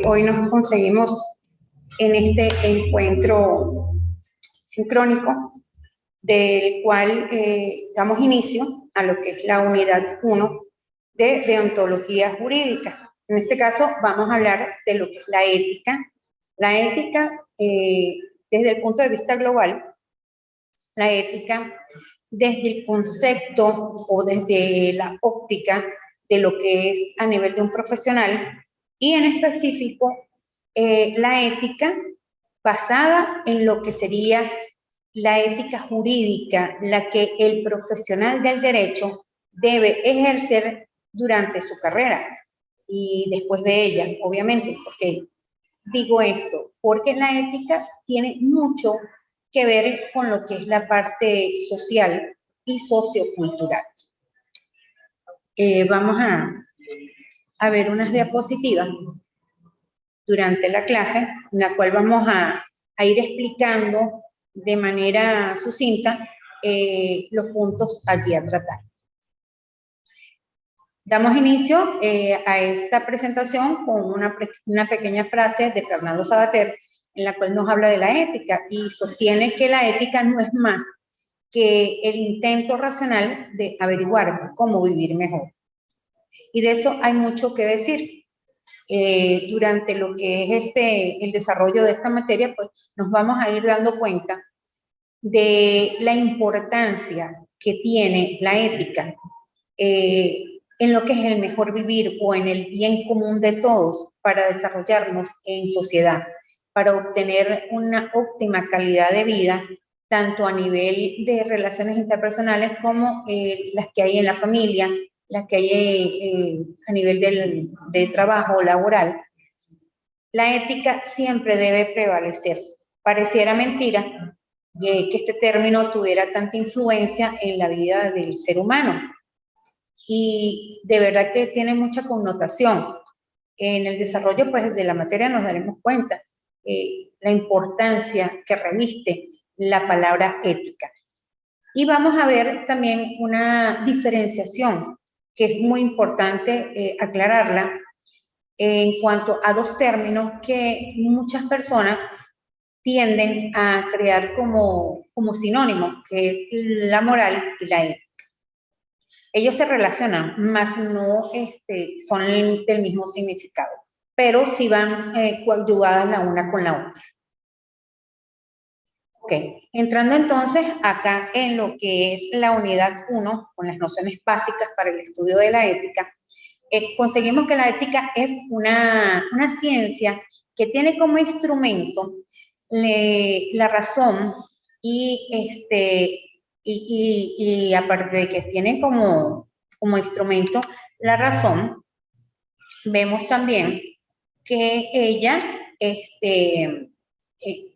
hoy nos conseguimos en este encuentro sincrónico, del cual damos inicio a lo que es la unidad 1 de deontología jurídica. En este caso vamos a hablar de lo que es la ética. La ética, desde el punto de vista global, la ética desde el concepto o desde la óptica de lo que es a nivel de un profesional, y en específico la ética basada en lo que sería la ética jurídica, la que el profesional del derecho debe ejercer durante su carrera y después de ella, obviamente. Porque digo esto, porque la ética tiene mucho que ver con lo que es la parte social y sociocultural. Vamos a ver unas diapositivas durante la clase, en la cual vamos a ir explicando de manera sucinta los puntos allí a tratar. Damos inicio a esta presentación con una pequeña frase de Fernando Savater, en la cual nos habla de la ética y sostiene que la ética no es más que el intento racional de averiguar cómo vivir mejor. Y de eso hay mucho que decir. Durante lo que es el desarrollo de esta materia, pues nos vamos a ir dando cuenta de la importancia que tiene la ética en lo que es el mejor vivir o en el bien común de todos para desarrollarnos en sociedad, para obtener una óptima calidad de vida, tanto a nivel de relaciones interpersonales como las que hay en la familia, las que hay a nivel de trabajo laboral. La ética siempre debe prevalecer. Pareciera mentira que este término tuviera tanta influencia en la vida del ser humano. Y de verdad que tiene mucha connotación. En el desarrollo pues, de la materia nos daremos cuenta la importancia que reviste la palabra ética. Y vamos a ver también una diferenciación que es muy importante aclararla en cuanto a dos términos que muchas personas tienden a crear como sinónimos, que es la moral y la ética. Ellos se relacionan, mas no son del mismo significado, pero sí van coadyuvadas la una con la otra. Ok, entrando entonces acá en lo que es la unidad 1, con las nociones básicas para el estudio de la ética, conseguimos que la ética es una ciencia que tiene como instrumento la razón y aparte de que tiene como instrumento la razón, vemos también que ella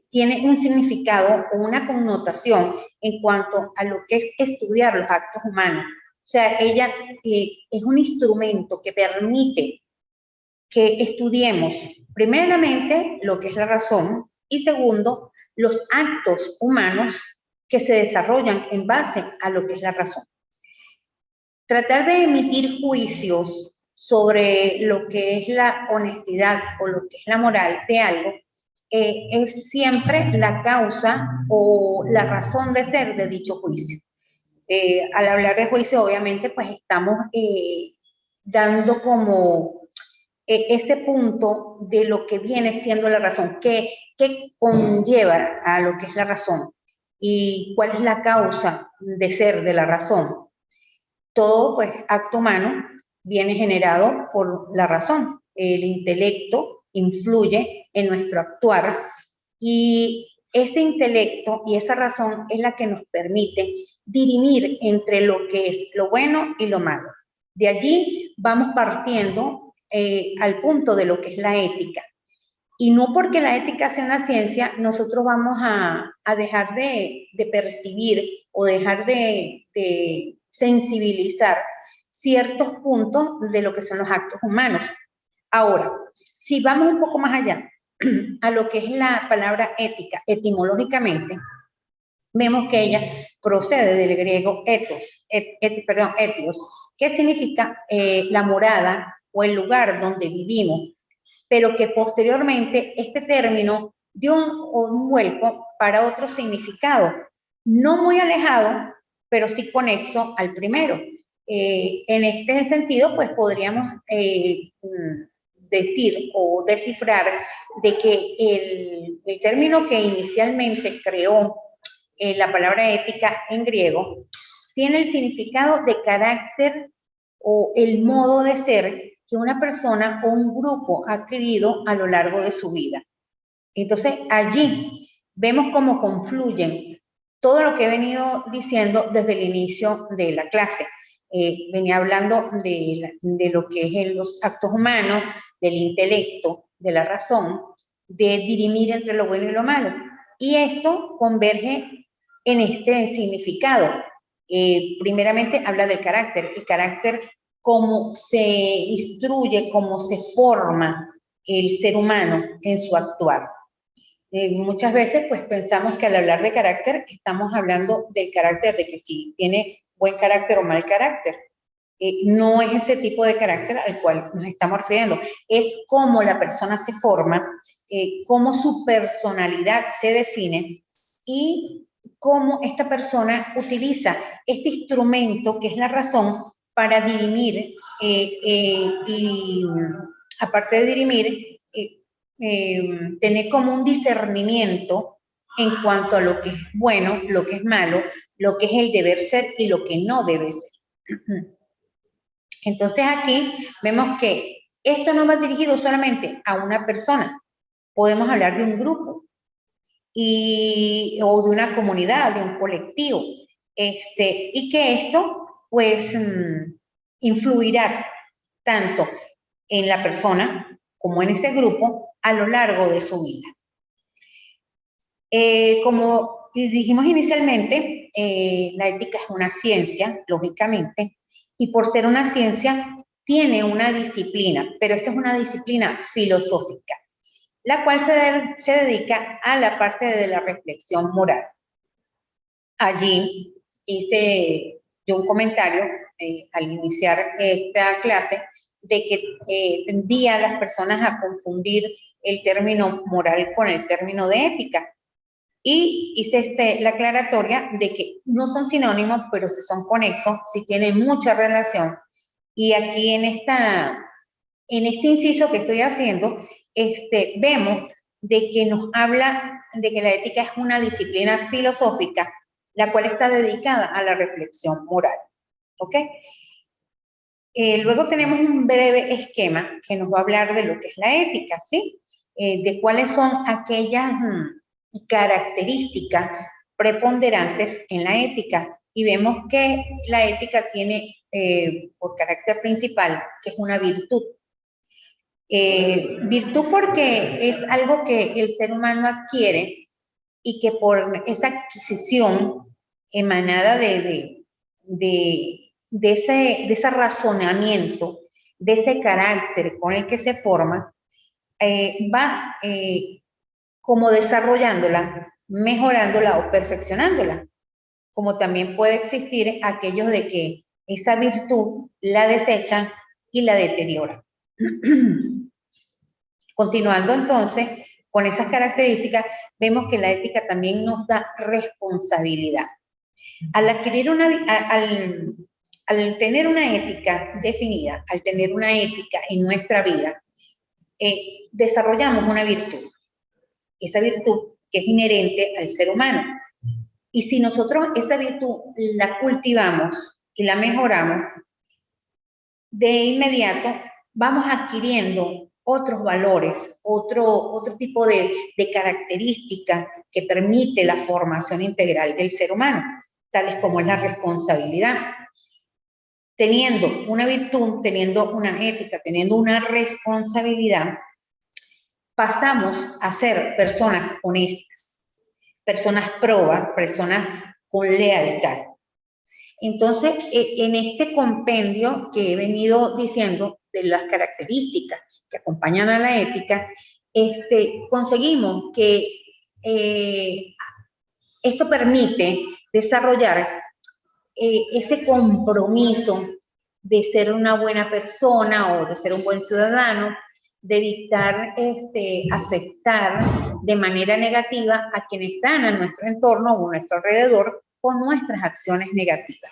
tiene un significado o una connotación en cuanto a lo que es estudiar los actos humanos. O sea, ella es un instrumento que permite que estudiemos primeramente lo que es la razón y segundo, los actos humanos que se desarrollan en base a lo que es la razón. Tratar de emitir juicios sobre lo que es la honestidad o lo que es la moral de algo es siempre la causa o la razón de ser de dicho juicio. Al hablar de juicio, obviamente, pues estamos dando como ese punto de lo que viene siendo la razón, que conlleva a lo que es la razón y cuál es la causa de ser de la razón. Todo, pues, acto humano viene generado por la razón. El intelecto influye en nuestro actuar y ese intelecto y esa razón es la que nos permite dirimir entre lo que es lo bueno y lo malo. De allí vamos partiendo al punto de lo que es la ética. Y no porque la ética sea una ciencia, nosotros vamos a dejar de percibir o dejar de sensibilizar ciertos puntos de lo que son los actos humanos. Ahora, si vamos un poco más allá a lo que es la palabra ética, etimológicamente, vemos que ella procede del griego etios, que significa la morada o el lugar donde vivimos. pero que posteriormente este término dio un vuelco para otro significado, no muy alejado, pero sí conexo al primero. En este sentido, pues podríamos decir o descifrar de que el término que inicialmente creó la palabra ética en griego tiene el significado de carácter o el modo de ser que una persona o un grupo ha adquirido a lo largo de su vida. Entonces, allí vemos cómo confluyen todo lo que he venido diciendo desde el inicio de la clase. Venía hablando de lo que es los actos humanos, del intelecto, de la razón, de dirimir entre lo bueno y lo malo. Y esto converge en este significado. Primeramente habla del carácter. El carácter, cómo se instruye, cómo se forma el ser humano en su actuar. Muchas veces pues pensamos que al hablar de carácter estamos hablando del carácter de que si tiene buen carácter o mal carácter. No es ese tipo de carácter al cual nos estamos refiriendo, es cómo la persona se forma, cómo su personalidad se define y cómo esta persona utiliza este instrumento que es la razón para dirimir y aparte de dirimir, tener como un discernimiento en cuanto a lo que es bueno, lo que es malo, lo que es el deber ser y lo que no debe ser. Entonces aquí vemos que esto no va dirigido solamente a una persona, podemos hablar de un grupo o de una comunidad, de un colectivo, y que esto pues influirá tanto en la persona como en ese grupo a lo largo de su vida. Como dijimos inicialmente, la ética es una ciencia, lógicamente, y por ser una ciencia tiene una disciplina, pero esta es una disciplina filosófica, la cual se dedica a la parte de la reflexión moral. Allí hice yo un comentario al iniciar esta clase de que tendía a las personas a confundir el término moral con el término de ética. Y hice la aclaratoria de que no son sinónimos, pero sí son conexos, sí tienen mucha relación. Y aquí en este inciso que estoy haciendo, vemos de que nos habla de que la ética es una disciplina filosófica, la cual está dedicada a la reflexión moral. ¿Ok? Luego tenemos un breve esquema que nos va a hablar de lo que es la ética, ¿sí? De cuáles son aquellas características preponderantes en la ética. Y vemos que la ética tiene por carácter principal, que es una virtud. Virtud porque es algo que el ser humano adquiere y que por esa adquisición emanada de ese razonamiento, de ese carácter con el que se forma, va como desarrollándola, mejorándola o perfeccionándola. Como también puede existir aquellos de que esa virtud la desechan y la deterioran. Continuando entonces con esas características, vemos que la ética también nos da responsabilidad. Al adquirir al tener una ética definida, al tener una ética en nuestra vida, desarrollamos una virtud. Esa virtud que es inherente al ser humano. Y si nosotros esa virtud la cultivamos y la mejoramos, de inmediato vamos adquiriendo otros valores, otro tipo de características que permite la formación integral del ser humano, tales como es la responsabilidad. Teniendo una virtud, teniendo una ética, teniendo una responsabilidad, pasamos a ser personas honestas, personas probas, personas con lealtad. Entonces, en este compendio que he venido diciendo de las características que acompañan a la ética, conseguimos que esto permite desarrollar ese compromiso de ser una buena persona o de ser un buen ciudadano, de evitar afectar de manera negativa a quienes están a nuestro entorno o a nuestro alrededor con nuestras acciones negativas.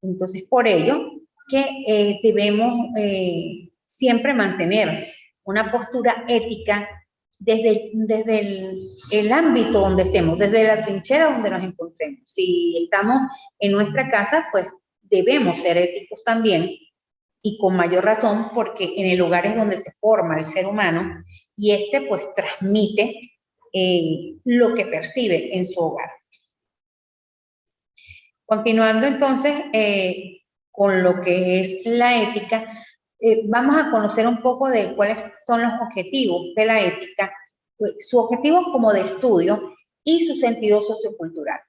Entonces, por ello que debemos siempre mantener una postura ética desde el ámbito donde estemos, desde la trinchera donde nos encontremos. Si estamos en nuestra casa, pues debemos ser éticos también, y con mayor razón porque en el hogar es donde se forma el ser humano y pues transmite lo que percibe en su hogar. Continuando entonces con lo que es la ética, vamos a conocer un poco de cuáles son los objetivos de la ética, su objetivo como de estudio y su sentido sociocultural.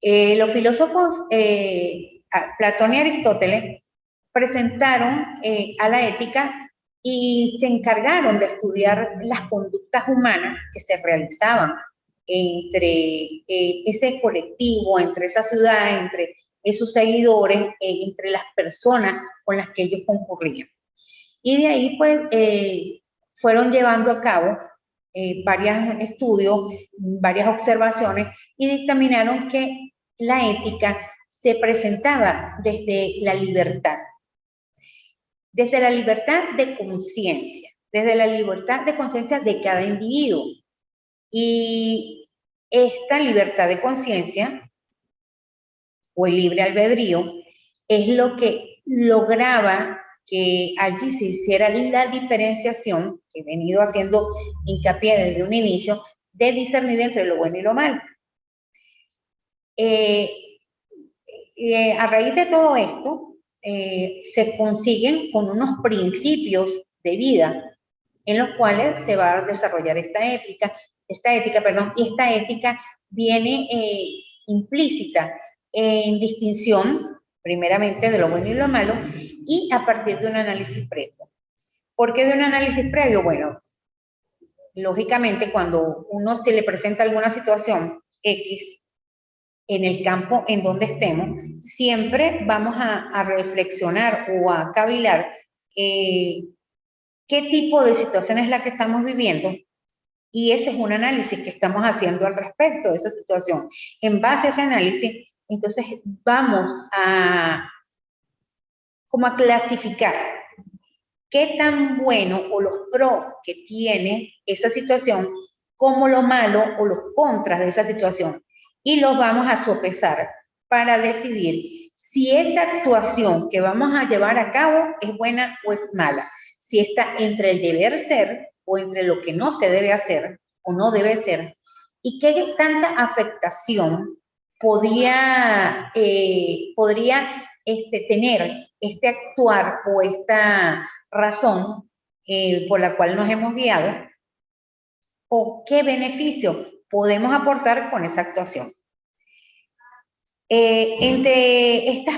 Los filósofos Platón y Aristóteles presentaron a la ética y se encargaron de estudiar las conductas humanas que se realizaban entre ese colectivo, entre esa ciudad, entre esos seguidores, entre las personas con las que ellos concurrían. Y de ahí, pues, fueron llevando a cabo varios estudios, varias observaciones, y dictaminaron que la ética se presentaba desde la libertad de conciencia, desde la libertad de conciencia de cada individuo. Y esta libertad de conciencia o el libre albedrío es lo que lograba que allí se hiciera la diferenciación, que he venido haciendo hincapié desde un inicio, de discernir entre lo bueno y lo malo. A raíz de todo esto, se consiguen con unos principios de vida en los cuales se va a desarrollar esta ética, y esta ética viene implícita en distinción, primeramente, de lo bueno y lo malo, y a partir de un análisis previo. ¿Por qué de un análisis previo? Bueno, lógicamente, cuando uno se le presenta alguna situación X, en el campo en donde estemos, siempre vamos a reflexionar o a cavilar qué tipo de situación es la que estamos viviendo, y ese es un análisis que estamos haciendo al respecto de esa situación. En base a ese análisis, entonces vamos a clasificar qué tan bueno o los pros que tiene esa situación, como lo malo o los contras de esa situación, y los vamos a sopesar para decidir si esa actuación que vamos a llevar a cabo es buena o es mala, si está entre el deber ser o entre lo que no se debe hacer o no debe ser, y qué tanta afectación podría tener este actuar o esta razón por la cual nos hemos guiado, o qué beneficio podemos aportar con esa actuación. Entre estas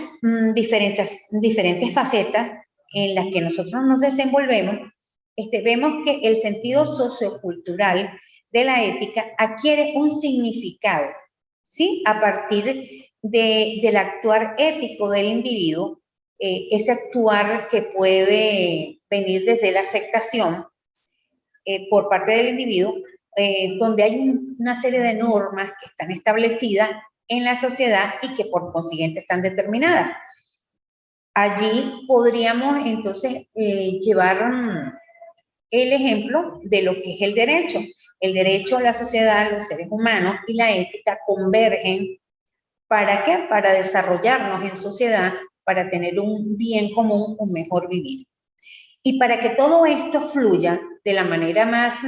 diferentes facetas en las que nosotros nos desenvolvemos, vemos que el sentido sociocultural de la ética adquiere un significado, ¿sí? A partir del actuar ético del individuo, ese actuar que puede venir desde la aceptación por parte del individuo, donde hay una serie de normas que están establecidas en la sociedad y que por consiguiente están determinadas. Allí podríamos entonces llevar el ejemplo de lo que es el derecho. El derecho, la sociedad, los seres humanos y la ética convergen. ¿Para qué? Para desarrollarnos en sociedad, para tener un bien común, un mejor vivir. Y para que todo esto fluya de la manera más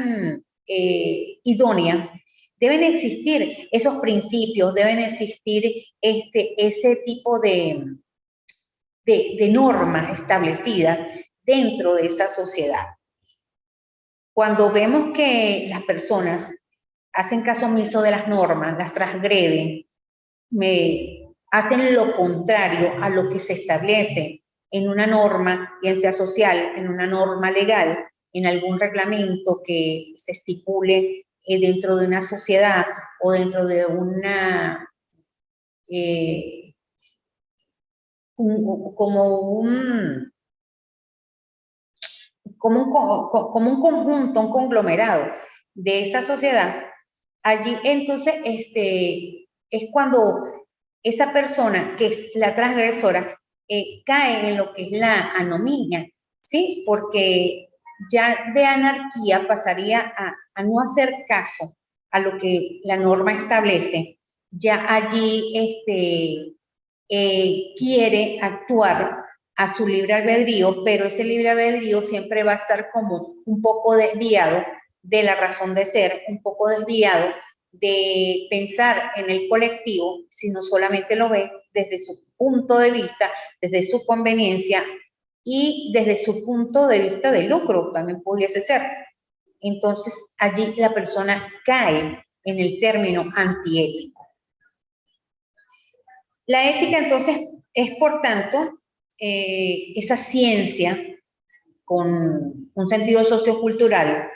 idónea, deben existir esos principios, deben existir ese tipo de normas establecidas dentro de esa sociedad. Cuando vemos que las personas hacen caso omiso de las normas, las transgreden, hacen lo contrario a lo que se establece en una norma, bien sea social, en una norma legal, en algún reglamento que se estipule dentro de una sociedad o dentro de una como un conjunto, un conglomerado de esa sociedad, allí entonces es cuando esa persona que es la transgresora cae en lo que es la anominia, ¿sí? Porque ya de anarquía pasaría a no hacer caso a lo que la norma establece. Ya allí quiere actuar a su libre albedrío, pero ese libre albedrío siempre va a estar como un poco desviado de la razón de ser, un poco desviado de pensar en el colectivo, sino solamente lo ve desde su punto de vista, desde su conveniencia y desde su punto de vista de lucro, también pudiese ser. Entonces, allí la persona cae en el término antiético. La ética, entonces, es, por tanto, esa ciencia con un sentido sociocultural,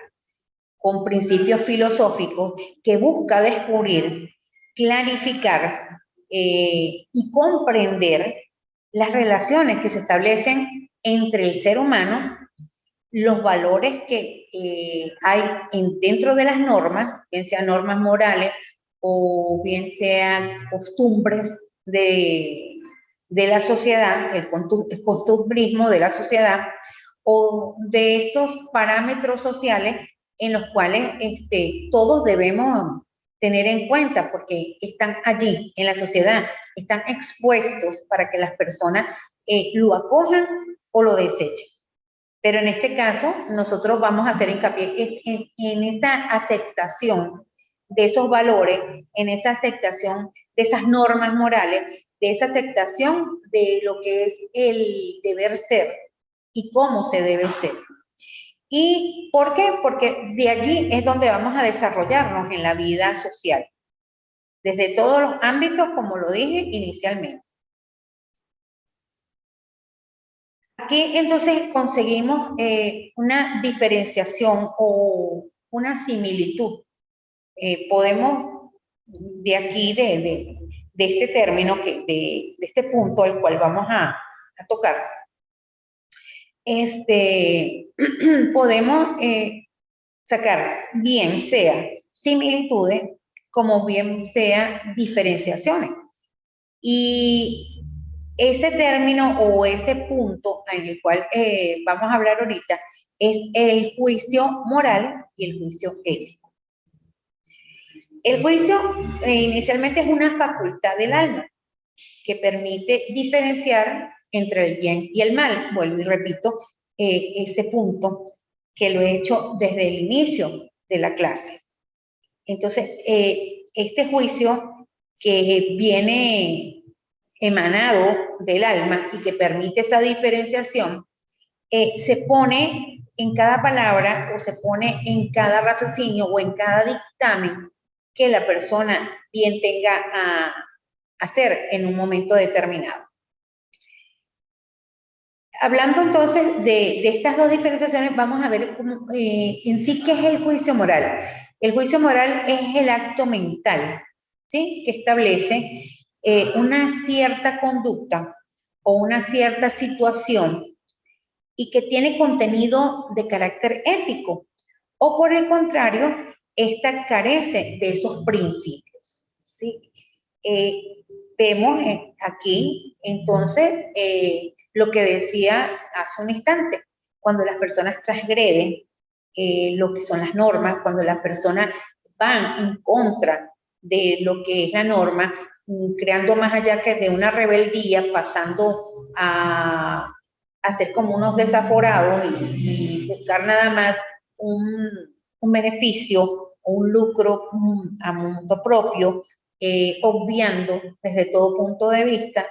con principios filosóficos, que busca descubrir, clarificar y comprender las relaciones que se establecen entre el ser humano, los valores que hay dentro de las normas, bien sean normas morales o bien sean costumbres de la sociedad, el costumbrismo de la sociedad, o de esos parámetros sociales en los cuales todos debemos tener en cuenta, porque están allí en la sociedad, están expuestos para que las personas lo acojan o lo desechen. Pero en este caso, nosotros vamos a hacer hincapié en esa aceptación de esos valores, en esa aceptación de esas normas morales, de esa aceptación de lo que es el deber ser y cómo se debe ser. ¿Y por qué? Porque de allí es donde vamos a desarrollarnos en la vida social, desde todos los ámbitos, como lo dije inicialmente. Aquí entonces conseguimos una diferenciación o una similitud. Podemos de aquí, de este término, de este punto al cual vamos a tocar, podemos sacar bien sea similitudes como bien sea diferenciaciones. Y ese término o ese punto en el cual vamos a hablar ahorita es el juicio moral y el juicio ético. El juicio inicialmente es una facultad del alma que permite diferenciar entre el bien y el mal. Vuelvo y repito ese punto que lo he hecho desde el inicio de la clase. Entonces, este juicio que viene emanado del alma y que permite esa diferenciación, se pone en cada palabra o se pone en cada raciocinio o en cada dictamen que la persona bien tenga a hacer en un momento determinado. Hablando entonces de estas dos diferenciaciones, vamos a ver cómo, en sí qué es el juicio moral. El juicio moral es el acto mental, ¿sí?, que establece una cierta conducta o una cierta situación y que tiene contenido de carácter ético, o por el contrario, esta carece de esos principios, ¿sí? Vemos aquí, entonces, lo que decía hace un instante, cuando las personas transgreden lo que son las normas, cuando las personas van en contra de lo que es la norma, creando más allá que de una rebeldía, pasando a ser como unos desaforados y buscar nada más un beneficio o un lucro a mundo propio, obviando desde todo punto de vista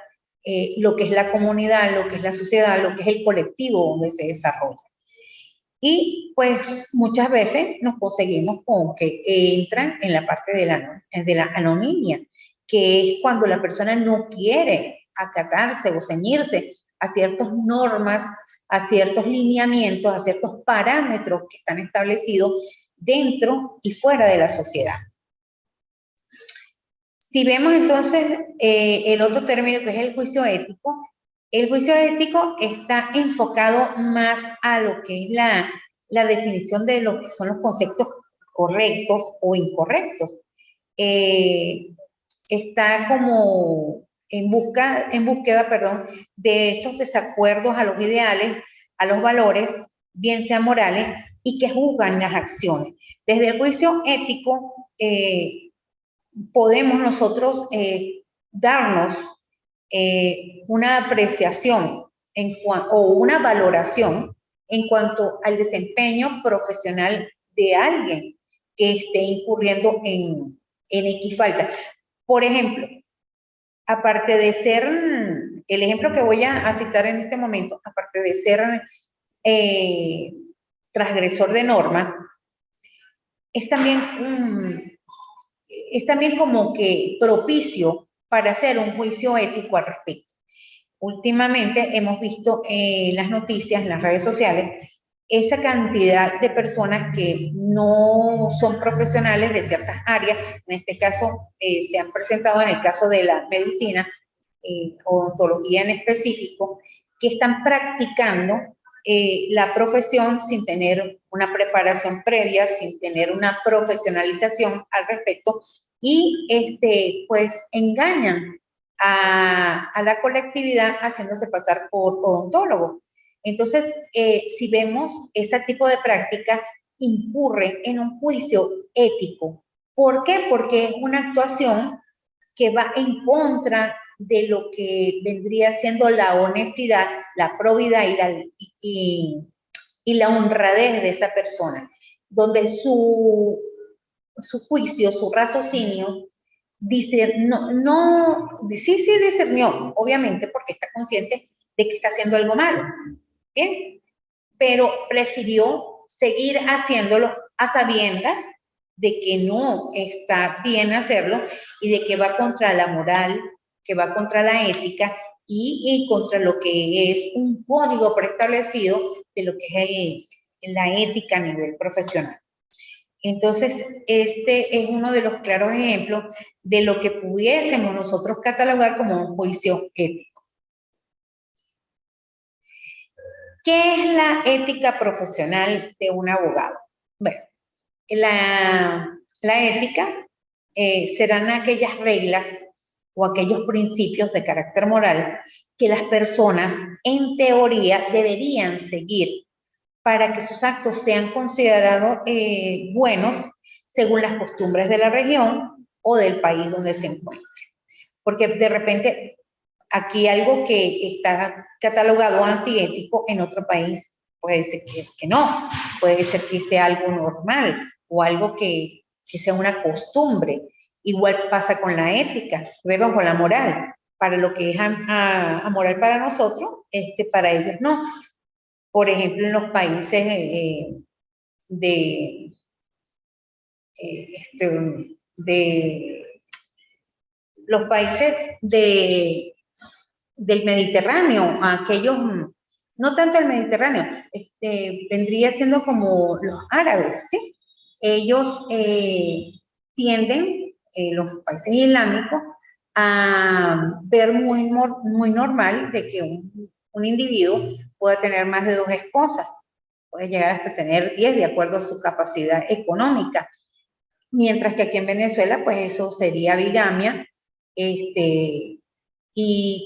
lo que es la comunidad, lo que es la sociedad, lo que es el colectivo donde se desarrolla. Y pues muchas veces nos conseguimos con que entran en la parte de la anominia, que es cuando la persona no quiere acatarse o ceñirse a ciertas normas, a ciertos lineamientos, a ciertos parámetros que están establecidos dentro y fuera de la sociedad. Si vemos entonces el otro término, que es el juicio ético, El juicio ético está enfocado más a lo que es la definición de lo que son los conceptos correctos o incorrectos. Está como en búsqueda, perdón, de esos desacuerdos a los ideales, a los valores, bien sean morales, y que juzgan las acciones. Desde el juicio ético podemos nosotros darnos una apreciación o una valoración en cuanto al desempeño profesional de alguien que esté incurriendo en X falta. Por ejemplo, aparte de ser, el ejemplo que voy a citar en este momento, aparte de ser transgresor de norma, es también como que propicio para hacer un juicio ético al respecto. Últimamente hemos visto en las noticias, en las redes sociales, esa cantidad de personas que no son profesionales de ciertas áreas, en este caso se han presentado en el caso de la medicina, odontología en específico, que están practicando la profesión sin tener una preparación previa, sin tener una profesionalización al respecto, y pues engañan a la colectividad haciéndose pasar por odontólogo. Entonces, si vemos ese tipo de práctica, incurre en un juicio ético. ¿Por qué? Porque es una actuación que va en contra de lo que vendría siendo la honestidad, la probidad y la honradez de esa persona, donde su juicio, su raciocinio, dice, sí discernió, obviamente, porque está consciente de que está haciendo algo malo, ¿bien? Pero prefirió seguir haciéndolo a sabiendas de que no está bien hacerlo y de que va contra la moral, que va contra la ética y contra lo que es un código preestablecido de lo que es la ética a nivel profesional. Entonces, este es uno de los claros ejemplos de lo que pudiésemos nosotros catalogar como un juicio ético. ¿Qué es la ética profesional de un abogado? Bueno, la ética serán aquellas reglas o aquellos principios de carácter moral que las personas en teoría deberían seguir para que sus actos sean considerados buenos según las costumbres de la región o del país donde se encuentre. Porque de repente aquí algo que está catalogado antiético en otro país puede ser que no, puede ser que sea algo normal o algo que sea una costumbre. Igual pasa con la ética, luego con la moral. Para lo que es amoral para nosotros, para ellos no. Por ejemplo, en los países los países del Mediterráneo, aquellos, no tanto el Mediterráneo, vendría siendo como los árabes, ¿sí? Ellos tienden, los países islámicos, a ver muy normal de que un individuo pueda tener más de 2 esposas, puede llegar hasta tener 10 de acuerdo a su capacidad económica, mientras que aquí en Venezuela pues eso sería bigamia, y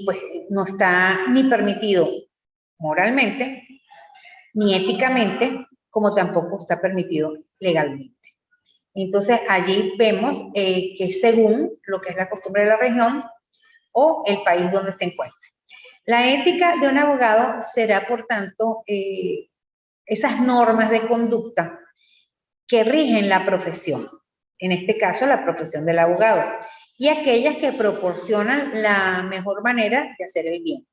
pues no está ni permitido moralmente, ni éticamente, como tampoco está permitido legalmente. Entonces allí vemos que según lo que es la costumbre de la región o el país donde se encuentra. La ética de un abogado será, por tanto, esas normas de conducta que rigen la profesión, en este caso la profesión del abogado, y aquellas que proporcionan la mejor manera de hacer el bien.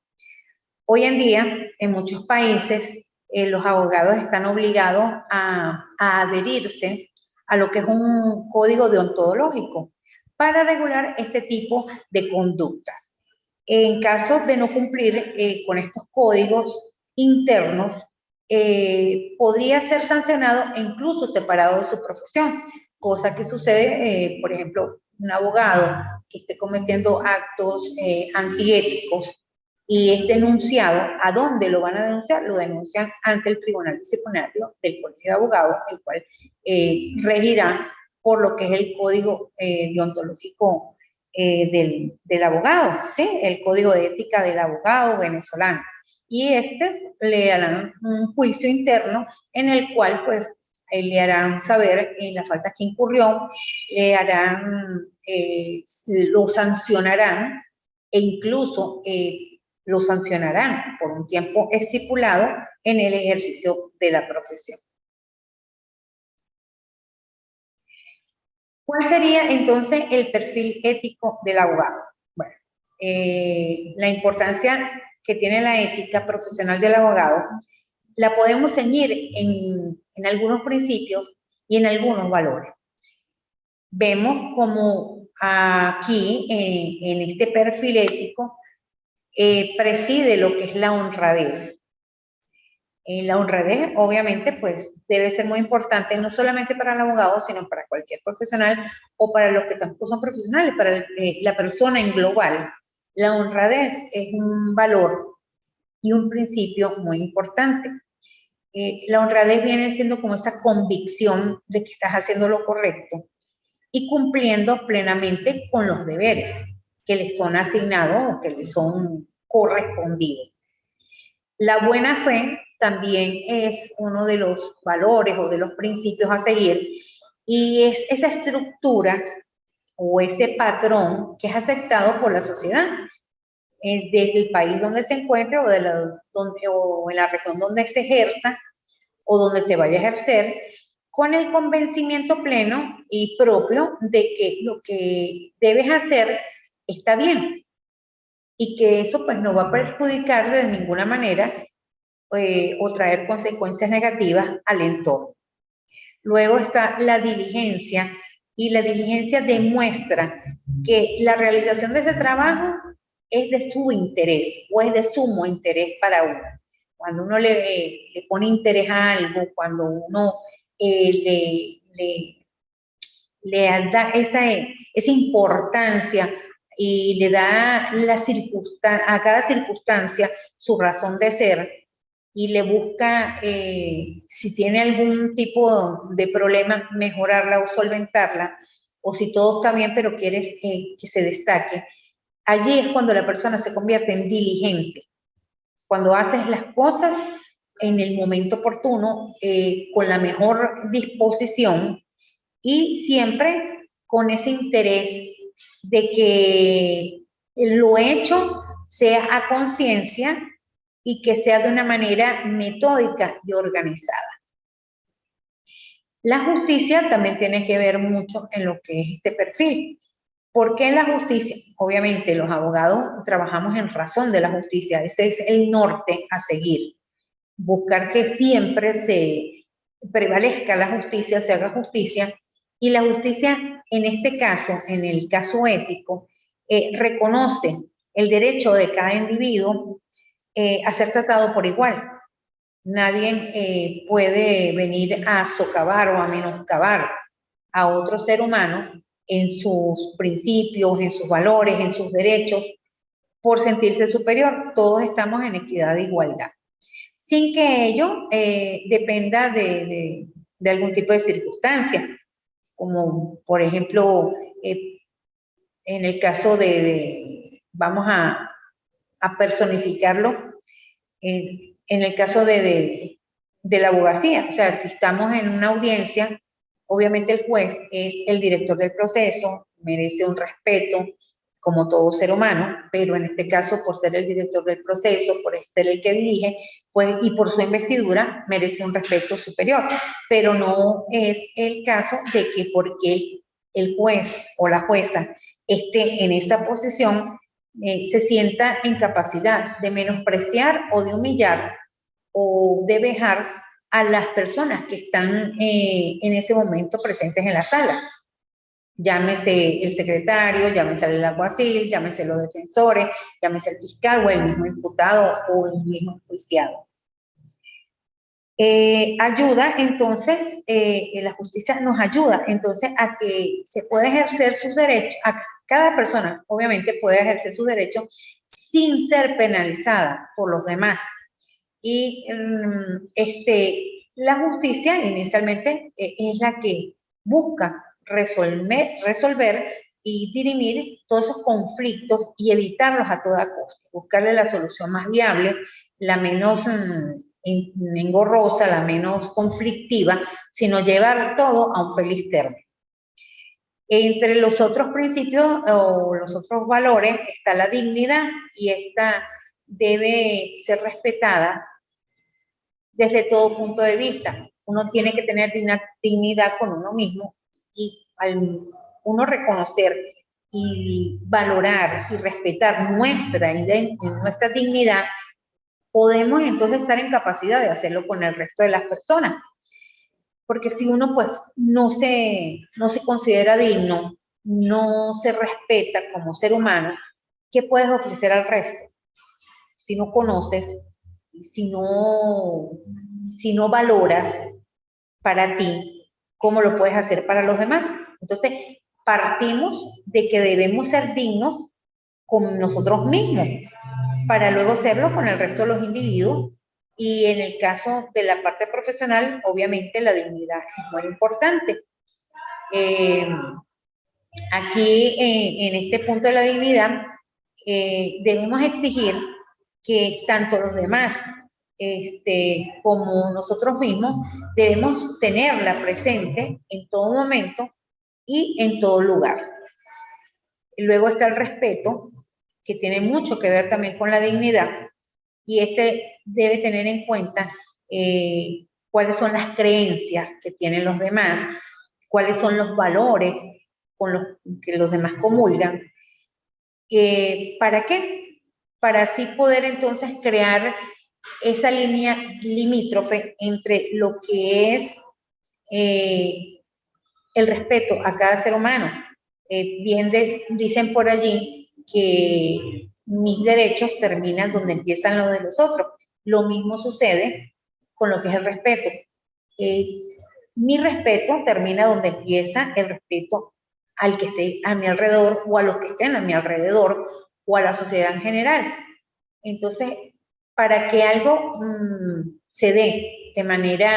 Hoy en día, en muchos países, los abogados están obligados a adherirse a lo que es un código deontológico para regular este tipo de conductas. En caso de no cumplir con estos códigos internos, podría ser sancionado e incluso separado de su profesión, cosa que sucede, por ejemplo, un abogado que esté cometiendo actos antiéticos y es denunciado, ¿a dónde lo van a denunciar? Lo denuncian ante el Tribunal Disciplinario del Colegio de Abogados, el cual regirá por lo que es el código deontológico del abogado, ¿sí? El código de ética del abogado venezolano. Y le harán un juicio interno en el cual, pues, le harán saber las faltas que incurrió, le harán, lo sancionarán e incluso lo sancionarán por un tiempo estipulado en el ejercicio de la profesión. ¿Cuál sería entonces el perfil ético del abogado? Bueno, la importancia que tiene la ética profesional del abogado la podemos ceñir en algunos principios y en algunos valores. Vemos como aquí, en este perfil ético, preside lo que es la honradez. La honradez, obviamente, pues debe ser muy importante, no solamente para el abogado, sino para cualquier profesional o para los que tampoco son profesionales, para la persona en global. La honradez es un valor y un principio muy importante. La honradez viene siendo como esa convicción de que estás haciendo lo correcto y cumpliendo plenamente con los deberes que les son asignados o que les son correspondidos. La buena fe también es uno de los valores o de los principios a seguir y es esa estructura o ese patrón que es aceptado por la sociedad desde el país donde se encuentre o en la región donde se ejerza o donde se vaya a ejercer, con el convencimiento pleno y propio de que lo que debes hacer está bien y que eso pues no va a perjudicar de ninguna manera o traer consecuencias negativas al entorno. Luego está la diligencia, y la diligencia demuestra que la realización de ese trabajo es de su interés o es de sumo interés para uno. Cuando uno le pone interés a algo, cuando uno le da esa importancia y le da a cada circunstancia su razón de ser y le busca, si tiene algún tipo de problema, mejorarla o solventarla, o si todo está bien pero quieres que se destaque, allí es cuando la persona se convierte en diligente, cuando haces las cosas en el momento oportuno, con la mejor disposición y siempre con ese interés de que lo hecho sea a conciencia y que sea de una manera metódica y organizada. La justicia también tiene que ver mucho en lo que es este perfil. ¿Por qué la justicia? Obviamente los abogados trabajamos en razón de la justicia, ese es el norte a seguir. Buscar que siempre se prevalezca la justicia, se haga justicia, y la justicia en este caso, en el caso ético, reconoce el derecho de cada individuo a ser tratado por igual. Nadie puede venir a socavar o a menoscabar a otro ser humano en sus principios, en sus valores, en sus derechos, por sentirse superior. Todos estamos en equidad de igualdad, sin que ello dependa de algún tipo de circunstancia, como por ejemplo, en el caso vamos a personificarlo, en el caso de la abogacía. O sea, si estamos en una audiencia, obviamente el juez es el director del proceso, merece un respeto como todo ser humano, pero en este caso, por ser el director del proceso, por ser el que dirige, pues, y por su investidura, merece un respeto superior. Pero no es el caso de que porque el juez o la jueza esté en esa posición, se sienta en capacidad de menospreciar o de humillar o de vejar a las personas que están en ese momento presentes en la sala. Llámese el secretario, llámese el alguacil, llámese los defensores, llámese el fiscal o el mismo imputado o el mismo enjuiciado. ayuda entonces, la justicia nos ayuda entonces a que se pueda ejercer sus derechos, a que cada persona obviamente puede ejercer sus derechos sin ser penalizada por los demás. Y la justicia inicialmente es la que busca resolver y dirimir todos esos conflictos y evitarlos a toda costa, buscarle la solución más viable, la menos engorrosa, la menos conflictiva, sino llevar todo a un feliz término. Entre los otros principios o los otros valores está la dignidad, y esta debe ser respetada desde todo punto de vista. Uno tiene que tener una dignidad con uno mismo, y al uno reconocer y valorar y respetar nuestra dignidad, podemos entonces estar en capacidad de hacerlo con el resto de las personas. Porque si uno pues no se considera digno, no se respeta como ser humano, ¿qué puedes ofrecer al resto? Si no conoces, si no valoras para ti, ¿cómo lo puedes hacer para los demás? Entonces, partimos de que debemos ser dignos con nosotros mismos, para luego serlo con el resto de los individuos. Y en el caso de la parte profesional, obviamente la dignidad es muy importante. Aquí, en este punto de la dignidad, debemos exigir que tanto los demás como nosotros mismos debemos tenerla presente en todo momento y en todo lugar. Luego está el respeto, que tiene mucho que ver también con la dignidad, y debe tener en cuenta cuáles son las creencias que tienen los demás, cuáles son los valores con los que los demás comulgan. ¿Para qué? Para así poder entonces crear esa línea limítrofe entre lo que es el respeto a cada ser humano. Bien dicen por allí que mis derechos terminan donde empiezan los de los otros. Lo mismo sucede con lo que es el respeto. Mi respeto termina donde empieza el respeto al que esté a mi alrededor, o a los que estén a mi alrededor, o a la sociedad en general. Entonces, para que algo se dé de manera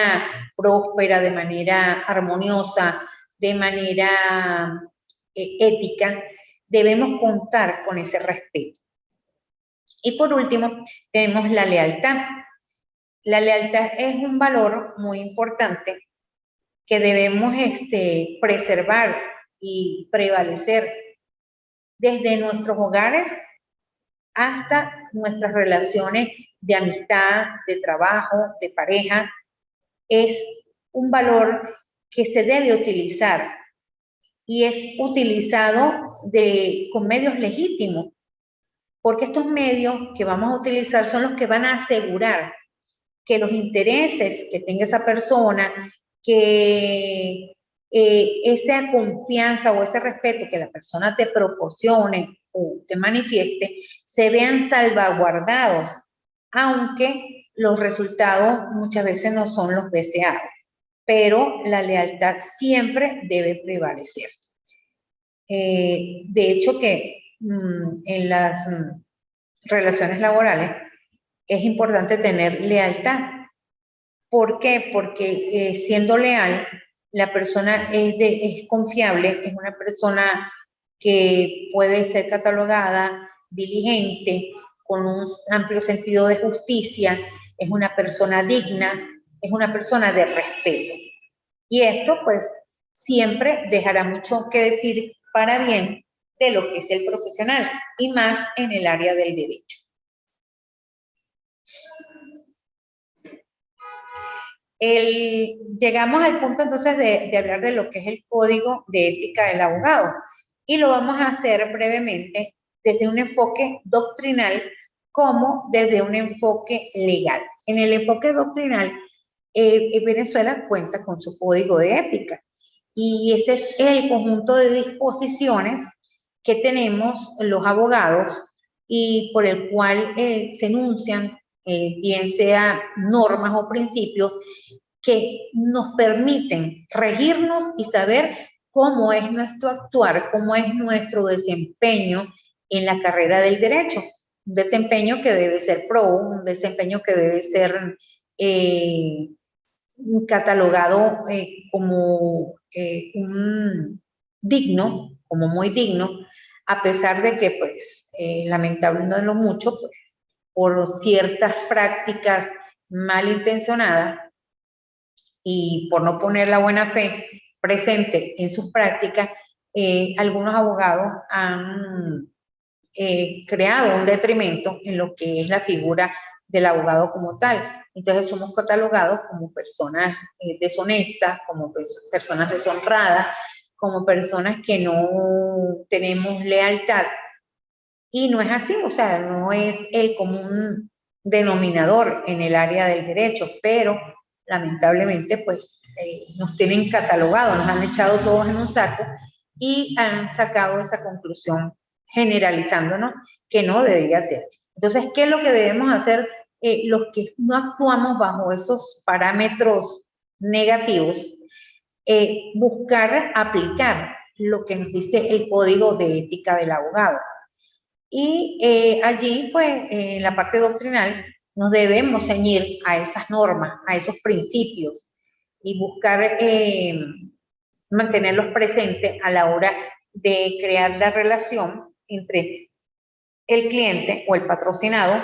próspera, de manera armoniosa, de manera ética, debemos contar con ese respeto. Y por último, tenemos la lealtad. La lealtad es un valor muy importante que debemos preservar y prevalecer desde nuestros hogares hasta nuestras relaciones de amistad, de trabajo, de pareja. Es un valor que se debe utilizar, y es utilizado con medios legítimos, porque estos medios que vamos a utilizar son los que van a asegurar que los intereses que tenga esa persona, que esa confianza o ese respeto que la persona te proporcione o te manifieste, se vean salvaguardados, aunque los resultados muchas veces no son los deseados, pero la lealtad siempre debe prevalecer. De hecho que en las relaciones laborales es importante tener lealtad. ¿Por qué? Porque siendo leal, la persona es confiable, es una persona que puede ser catalogada diligente, con un amplio sentido de justicia, es una persona digna, es una persona de respeto. Y esto, pues, siempre dejará mucho que decir para bien de lo que es el profesional, y más en el área del derecho. Llegamos al punto entonces de hablar de lo que es el código de ética del abogado, y lo vamos a hacer brevemente desde un enfoque doctrinal como desde un enfoque legal. En el enfoque doctrinal, Venezuela cuenta con su código de ética, y ese es el conjunto de disposiciones que tenemos los abogados, y por el cual se enuncian bien sea normas o principios que nos permiten regirnos y saber cómo es nuestro actuar, cómo es nuestro desempeño en la carrera del derecho. Un desempeño que debe ser probo, un desempeño que debe ser catalogado como un digno, como muy digno, a pesar de que, pues, lamentablemente no mucho, pues, por ciertas prácticas malintencionadas y por no poner la buena fe presente en sus prácticas, algunos abogados han creado un detrimento en lo que es la figura del abogado como tal. Entonces somos catalogados como personas deshonestas, como personas deshonradas, como personas que no tenemos lealtad. Y no es así, o sea, no es el común denominador en el área del derecho, pero lamentablemente pues nos tienen catalogados, nos han echado todos en un saco y han sacado esa conclusión generalizándonos que no debería ser. Entonces, ¿qué es lo que debemos hacer los que no actuamos bajo esos parámetros negativos? Buscar aplicar lo que nos dice el Código de Ética del Abogado. Y allí, pues, en la parte doctrinal, nos debemos ceñir a esas normas, a esos principios y buscar mantenerlos presentes a la hora de crear la relación entre el cliente o el patrocinado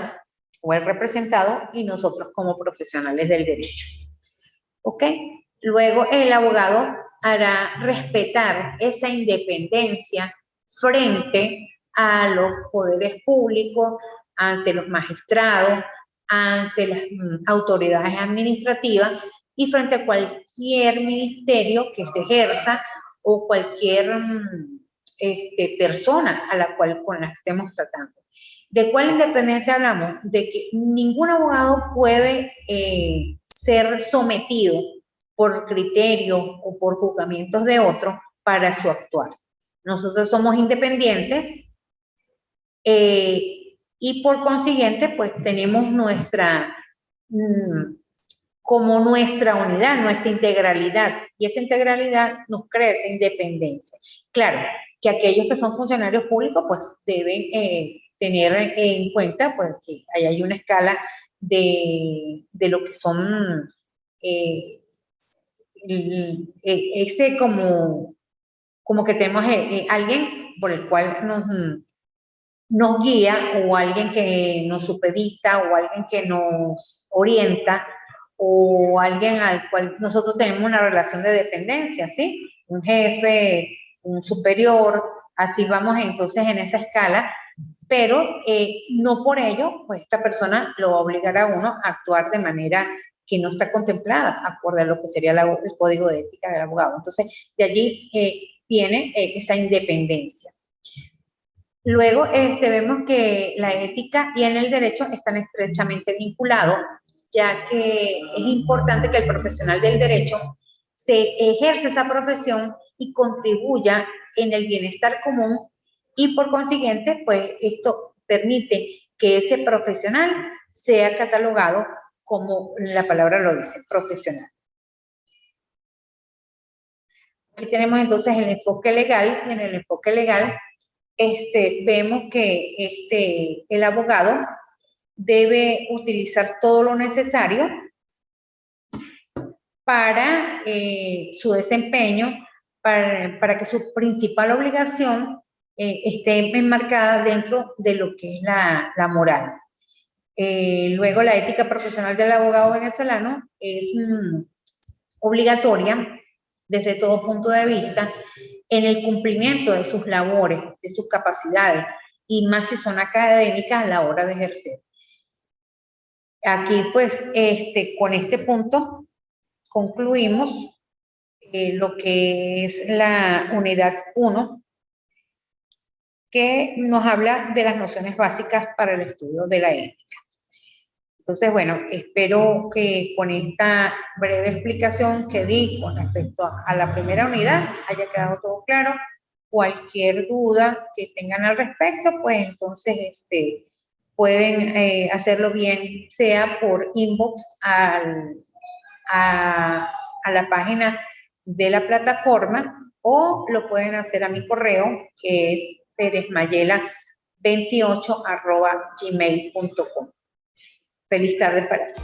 o el representado y nosotros como profesionales del derecho. ¿Ok? Luego el abogado hará respetar esa independencia frente a los poderes públicos, ante los magistrados, ante las autoridades administrativas y frente a cualquier ministerio que se ejerza o cualquier persona a la cual con la que estemos tratando. ¿De cuál independencia hablamos? De que ningún abogado puede ser sometido por criterio o por juzgamientos de otro para su actuar. Nosotros somos independientes y por consiguiente pues tenemos nuestra, como nuestra unidad, nuestra integralidad, y esa integralidad nos crea esa independencia. Claro, que aquellos que son funcionarios públicos pues deben tener en cuenta pues que ahí hay una escala de lo que son ese como que tenemos alguien por el cual nos guía o alguien que nos supedita o alguien que nos orienta o alguien al cual nosotros tenemos una relación de dependencia, ¿sí? Un jefe, un superior, así vamos entonces en esa escala, pero no por ello, pues esta persona lo va a obligar a uno a actuar de manera que no está contemplada, acorde a lo que sería el Código de Ética del Abogado. Entonces, de allí viene esa independencia. Luego vemos que la ética y en el derecho están estrechamente vinculados, ya que es importante que el profesional del derecho se ejerza esa profesión y contribuya en el bienestar común y por consiguiente, pues esto permite que ese profesional sea catalogado como la palabra lo dice, profesional. Aquí tenemos entonces el enfoque legal y en el enfoque legal vemos que el abogado debe utilizar todo lo necesario para su desempeño, para que su principal obligación esté enmarcada dentro de lo que es la moral. Luego, la ética profesional del abogado venezolano es obligatoria desde todo punto de vista en el cumplimiento de sus labores, de sus capacidades, y más si son académicas a la hora de ejercer. Aquí, pues, con este punto concluimos lo que es la unidad 1, que nos habla de las nociones básicas para el estudio de la ética. Entonces, bueno, espero que con esta breve explicación que di con respecto a la primera unidad haya quedado todo claro. Cualquier duda que tengan al respecto, pues entonces pueden hacerlo bien, sea por inbox a la página de la plataforma, o lo pueden hacer a mi correo, que es perezmayela28@gmail.com. Feliz tarde para ti.